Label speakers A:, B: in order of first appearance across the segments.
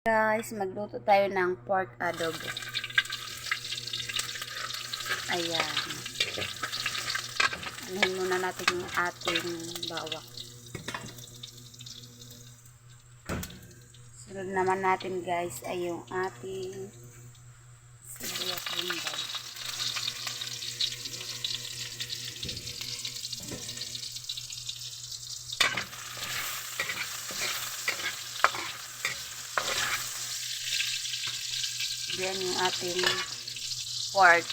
A: Guys, magluto tayo ng pork adobo. Ayan. Anuhin muna natin yung ating bawang. Sunod naman natin guys ay yung ating sibuyas bumbay. Then yung ating pork.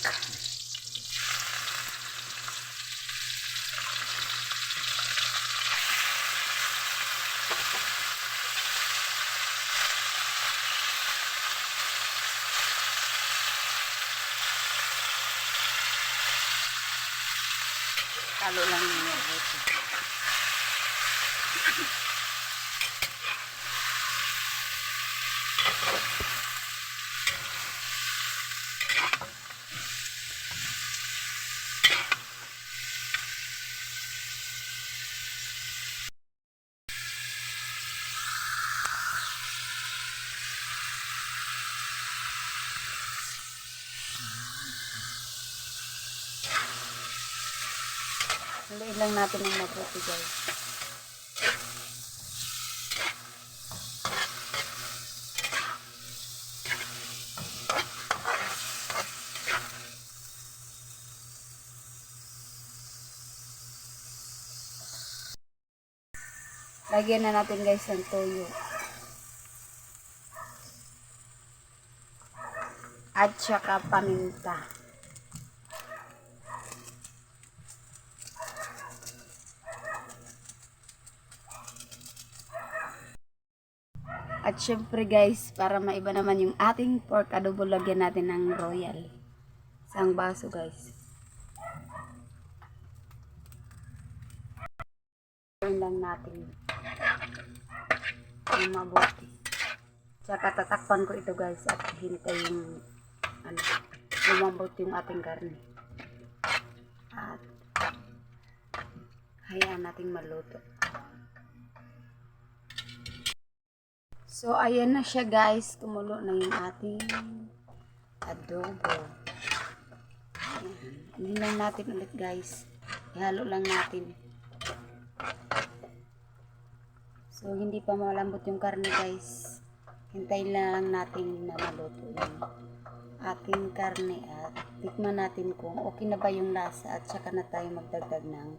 A: Halo lang yung ito. Haluin lang natin ng mabuti guys. Lagyan na natin guys ng toyo. At saka paminta. At syempre guys, para maiba naman yung ating pork adobo, lagyan natin ng royal. Isang baso guys. Gawin lang natin yung mabuti. Tsaka tatakpan ko ito guys at hintay yung lumambot yung ating karne. At hayaan nating maluto. So, ayan na siya guys. Kumulo na yung ating adobo. Ayan lang natin ulit guys. Ihalo lang natin. So, hindi pa malambot yung karne guys. Hintayin lang natin na maluto yung ating karne at tikman natin kung okay na ba yung lasa at saka na tayo magdagdag ng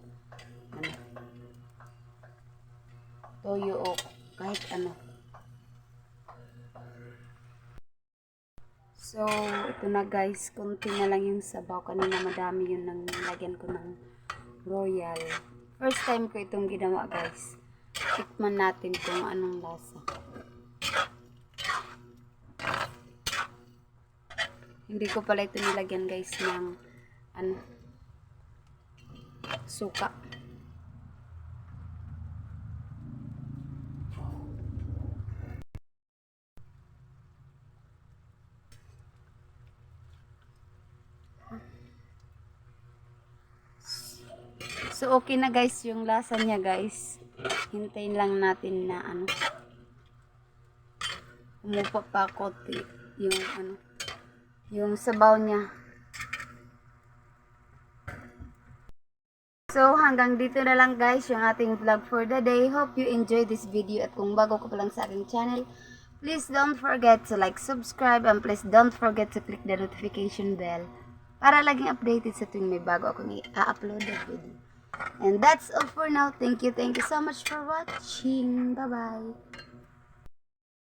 A: toyo o kahit ano. So, ito na guys, konti na lang yung sabaw. Kanina madami yun nang lagyan ko ng royal. First time ko itong ginawa guys. Tikman natin kung anong lasa. Hindi ko pala ito nilagyan guys ng suka. So, okay na guys yung lasa niya guys. Hintayin lang natin na umupa pa konti yung yung sabaw niya. So, hanggang dito na lang guys yung ating vlog for the day. Hope you enjoyed this video at kung bago ka pa lang sa aking channel, please don't forget to like, subscribe, and please don't forget to click the notification bell para laging updated sa tuwing may bago akong i-upload na video. And that's all for now. Thank you so much for watching. Bye-bye.